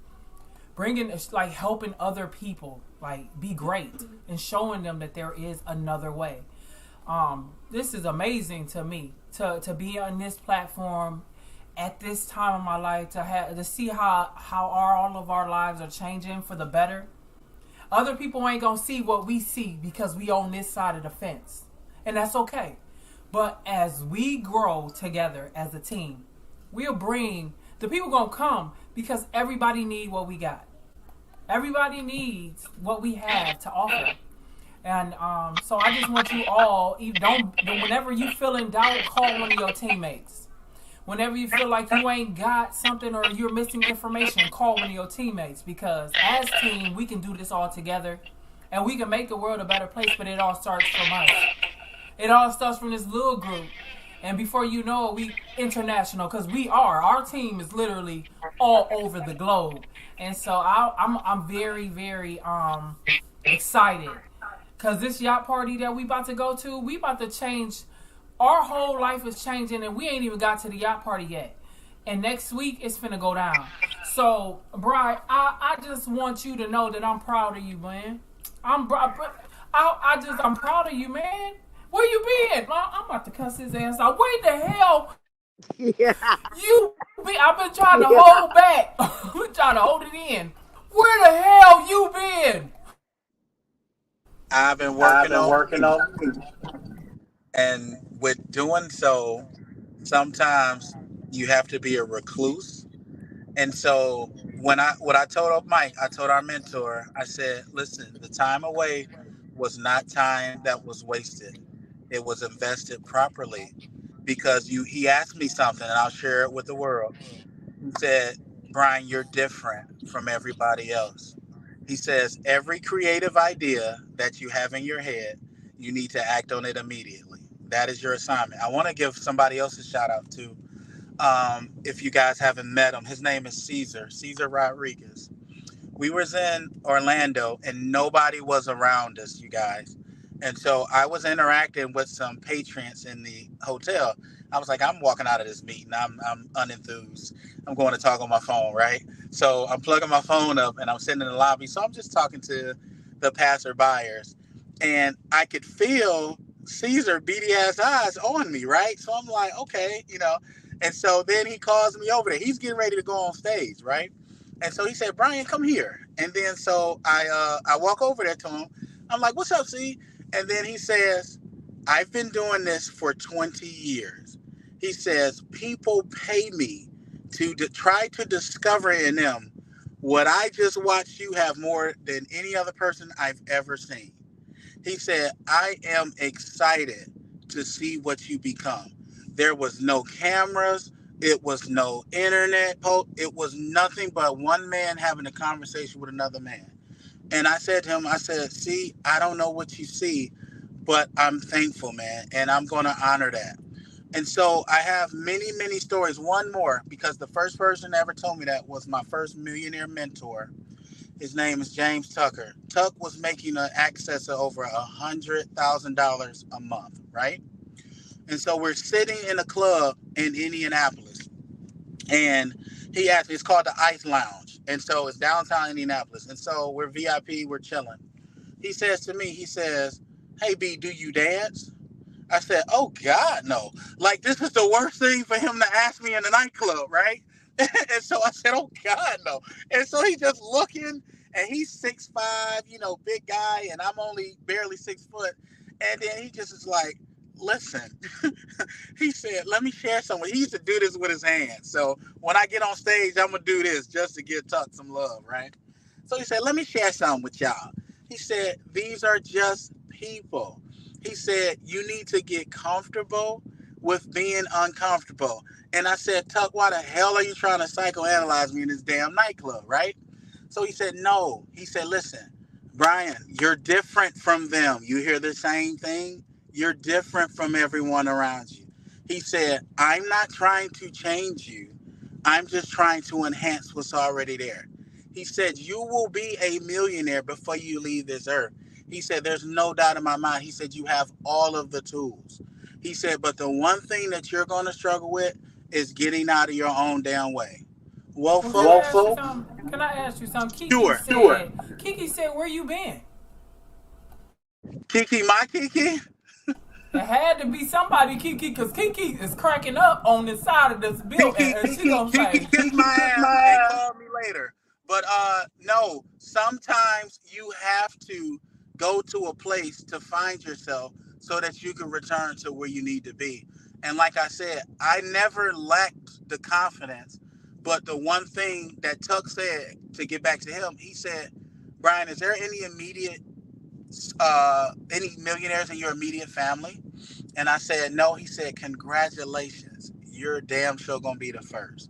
like helping other people like be great and showing them that there is another way. This is amazing to me to be on this platform at this time of my life, to see how all of our lives are changing for the better. Other people ain't gonna see what we see because we on this side of the fence, and that's okay. But as we grow together as a team, we'll bring the people gonna come because everybody need what we got. Everybody needs what we have to offer. And so I just want you all, whenever you feel in doubt, call one of your teammates. Whenever you feel like you ain't got something or you're missing information, call one of your teammates, because as a team, we can do this all together and we can make the world a better place, but it all starts from us. It all starts from this little group. And before you know it, we international, because our team is literally all over the globe. And so I'm very, very excited, because this yacht party that we about to go to, we about to change. Our whole life is changing, and we ain't even got to the yacht party yet. And next week, it's finna go down. So, Bri, I just want you to know that I'm proud of you, man. I'm proud of you, man. Where you been? I'm about to cuss his ass out. Where the hell you been? I've been trying to hold back. I've been trying to hold it in. Where the hell you been? I've been working on and with doing so, sometimes you have to be a recluse. And so what I told Mike, I told our mentor, I said, listen, the time away was not time that was wasted. It was invested properly, because he asked me something, and I'll share it with the world. He said, Brian, you're different from everybody else. He says, every creative idea that you have in your head, you need to act on it immediately. That is your assignment. I want to give somebody else a shout out too. If you guys haven't met him, his name is Cesar Rodriguez. We was in Orlando and nobody was around us, you guys. And so I was interacting with some patrons in the hotel. I was like, I'm walking out of this meeting. I'm unenthused. I'm going to talk on my phone, right? So I'm plugging my phone up and I'm sitting in the lobby. So I'm just talking to the passerbyers. And I could feel Caesar beady ass eyes on me, right? So I'm like, okay, And so then he calls me over there. He's getting ready to go on stage, right? And so he said, Brian, come here. And then so I walk over there to him. I'm like, what's up, C? And then he says, I've been doing this for 20 years. He says, people pay me to try to discover in them what I just watched you have more than any other person I've ever seen. He said, I am excited to see what you become. There was no cameras. It was no internet. It was nothing but one man having a conversation with another man. And I said to him, I said, see, I don't know what you see, but I'm thankful, man. And I'm going to honor that. And so I have many, many stories. One more, because the first person that ever told me that was my first millionaire mentor. His name is James Tucker. Tuck was making an excess of over $100,000 a month, right? And so we're sitting in a club in Indianapolis. And he asked me, it's called the Ice Lounge. And so it's downtown Indianapolis. And so we're VIP, we're chilling. He says to me, he says, hey, B, do you dance? I said, oh, God, no. Like, this is the worst thing for him to ask me in a nightclub, right? And so I said, oh, God, no. And so he just looking, and he's 6'5", big guy, and I'm only barely 6 foot. And then he just is like, listen, he said, let me share something. He used to do this with his hands. So when I get on stage, I'm going to do this just to give Tuck some love, right? So he said, let me share something with y'all. He said, these are just people. He said, you need to get comfortable with being uncomfortable. And I said, Tuck, why the hell are you trying to psychoanalyze me in this damn nightclub, right? So he said, no. He said, listen, Brian, you're different from them. You hear the same thing? You're different from everyone around you. He said, I'm not trying to change you. I'm just trying to enhance what's already there. He said, you will be a millionaire before you leave this earth. He said, there's no doubt in my mind. He said, you have all of the tools. He said, but the one thing that you're going to struggle with is getting out of your own damn way. Woeful. Can I ask you something? Kiki said, where you been? Kiki, my Kiki? It had to be somebody, Kiki, because Kiki is cracking up on the side of this building. Kiki, kiss my ass and call me later. But no, sometimes you have to go to a place to find yourself so that you can return to where you need to be. And like I said, I never lacked the confidence. But the one thing that Tuck said, to get back to him, he said, Brian, is there any millionaires in your immediate family? And I said, no. He said, congratulations. You're damn sure going to be the first.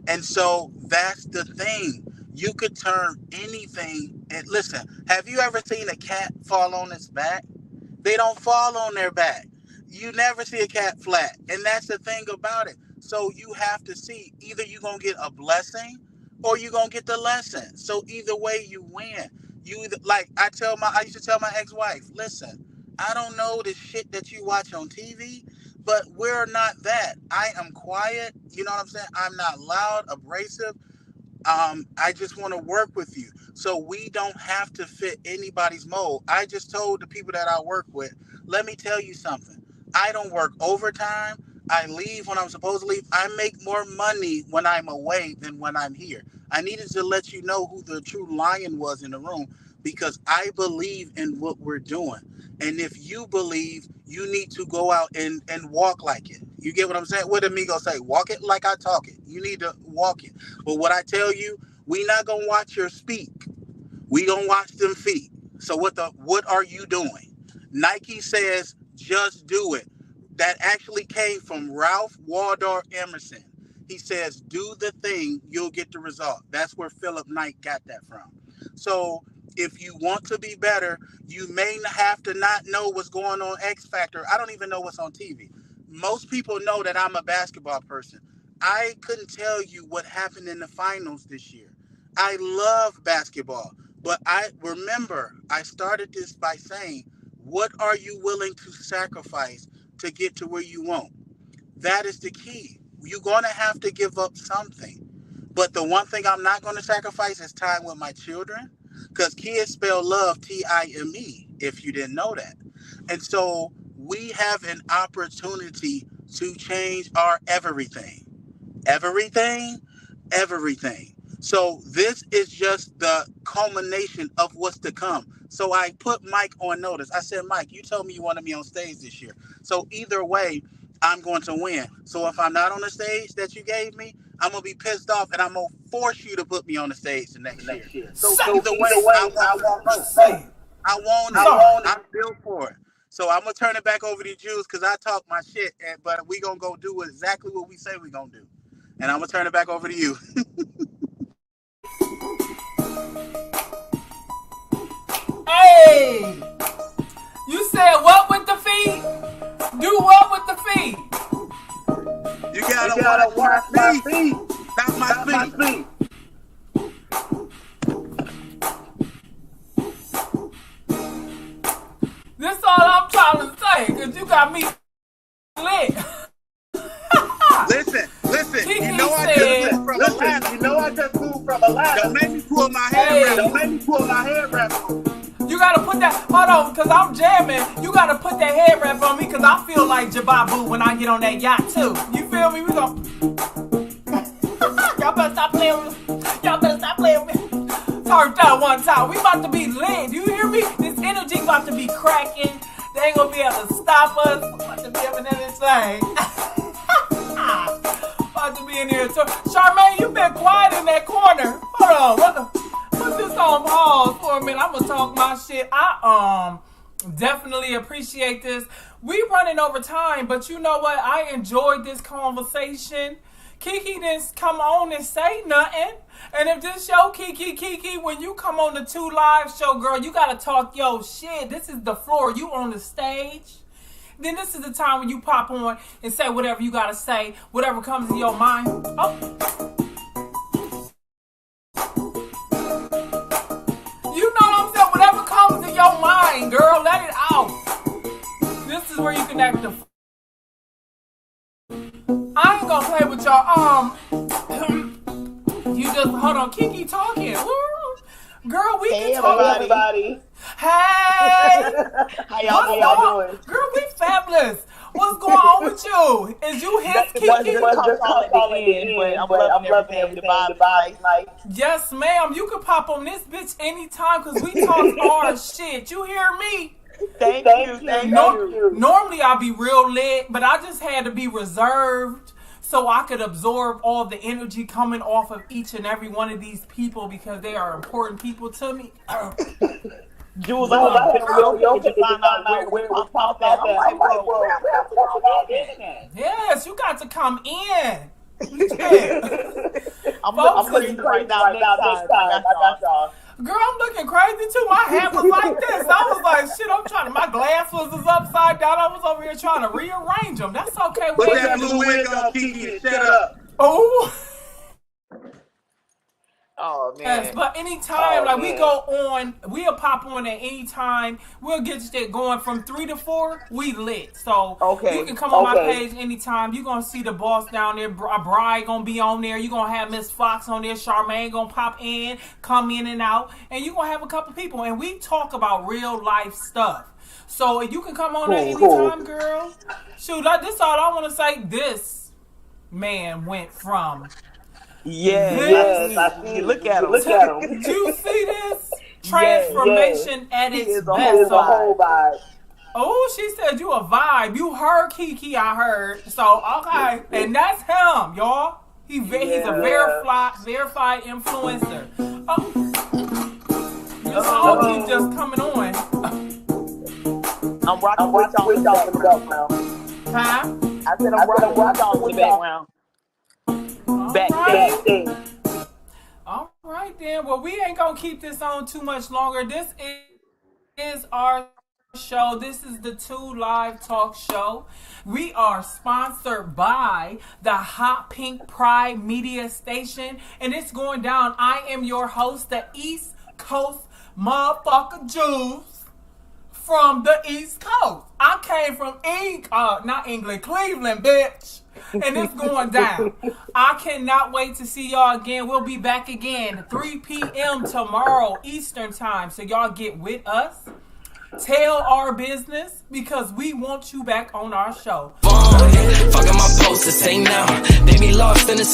And so that's the thing. You could turn anything. And listen, have you ever seen a cat fall on its back? They don't fall on their back. You never see a cat flat. And that's the thing about it. So you have to see, either you're going to get a blessing or you're going to get the lesson. So either way you win. You either, like I used to tell my ex-wife, listen, I don't know the shit that you watch on TV, but we're not that. I am quiet. You know what I'm saying? I'm not loud, abrasive. I just want to work with you. So we don't have to fit anybody's mold. I just told the people that I work with, let me tell you something. I don't work overtime. I leave when I'm supposed to leave. I make more money when I'm away than when I'm here. I needed to let you know who the true lion was in the room, because I believe in what we're doing. And if you believe, you need to go out and walk like it. You get what I'm saying? What did Amigo say? Walk it like I talk it. You need to walk it. But what I tell you, we not going to watch your speak. We going to watch them feet. So what are you doing? Nike says, just do it. That actually came from Ralph Waldo Emerson. He says, do the thing, you'll get the result. That's where Philip Knight got that from. So if you want to be better, you may have to not know what's going on X Factor. I don't even know what's on TV. Most people know that I'm a basketball person. I couldn't tell you what happened in the finals this year. I love basketball, but I started this by saying, what are you willing to sacrifice to get to where you want? That is the key. You're going to have to give up something. But the one thing I'm not going to sacrifice is time with my children, because kids spell love T-I-M-E, if you didn't know that. And so we have an opportunity to change our everything. Everything. So this is just the culmination of what's to come. So I put Mike on notice. I said, Mike, you told me you wanted me on stage this year. So either way, I'm going to win. So if I'm not on the stage that you gave me, I'm going to be pissed off, and I'm going to force you to put me on the stage the next year. So either way, I won't. I'm built for it. So I'm going to turn it back over to Jules, because I talk my shit, but we going to go do exactly what we say we're going to do. And I'm going to turn it back over to you. Hey! You said what with the feet? Do what with the feet? You gotta watch my feet. Not my feet. This all I'm trying to say, because you got me lit. Listen. You know I just moved from Atlanta. Don't make me pull my hair wrap. You gotta put that, hold on, because I'm jamming. You gotta put that head wrap on me, because I feel like Jababu when I get on that yacht too. You feel me? We gon' Y'all better stop playing with me. Turned out one time. We about to be lit. Do you hear me? This energy about to be cracking. They ain't gonna be able to stop us. I'm about to be up in this thing. About to be in here too. Charmaine, you been quiet in that corner. Hold on, put this on pause for a minute. I'm gonna talk my shit. Definitely appreciate this. We running over time, but you know what? I enjoyed this conversation. Kiki didn't come on and say nothing. And if this show, Kiki, when you come on the 2 Live show, girl, you gotta talk your shit. This is the floor. You on the stage. Then this is the time when you pop on and say whatever you gotta say, whatever comes to your mind. Oh. You know what I'm saying? Whatever comes to your mind, girl, let it out. This is where you can act the I ain't gonna play with y'all. You just hold on, Kiki talking. Girl, we can talk. Everybody. Hey, How y'all doing? Girl, we fabulous. What's going on with you? Is you his Kiki? I'm loving everything. Yes, ma'am. You can pop on this bitch anytime because we talk our shit. You hear me? Thank you. Normally I'll be real lit, but I just had to be reserved so I could absorb all the energy coming off of each and every one of these people because they are important people to me. Jules, I had to find out where we popped at. I'm like, Yes, you got to come in. I'm putting it right now next time. I got y'all. Girl, I'm looking crazy too. My hat was like this. I was like, shit, my glass was upside down. I was over here trying to rearrange them. That's okay. Put that blue wig on, Kiki, and shut up. Oh. Oh, man. Yes, but anytime, we go on, we'll pop on at any time. We'll get shit going from 3 to 4. We lit. So you can come on my page anytime. You're going to see the boss down there. Bri going to be on there. You're going to have Miss Fox on there. Charmaine going to pop in, come in and out. And you're going to have a couple people. And we talk about real life stuff. So you can come on at any time, girl. Shoot, this all I want to say. This man went from... Yes, I see. Look at him. Did you see this? Transformation at its best. A whole vibe. Oh, she said you a vibe. You heard Kiki, I heard. So, okay. And that's him, y'all. He's a verified influencer. Your song keeps just coming on. I'm rocking with y'all in the background. Huh? I said I'm rocking with y'all in the background. Backstage. All right then. Well, we ain't gonna keep this on too much longer. This is our show. This is the 2 Live Talk Show. We are sponsored by the Hot Pink Pride Media Station, and it's going down. I am your host, the East Coast motherfucker Jules from the East Coast. I came from not England, Cleveland, bitch. And it's going down. I cannot wait to see y'all again. We'll be back again 3 p.m. tomorrow Eastern time. So y'all get with us. Tell our business because we want you back on our show. Fucking my posts the same now. They be lost in the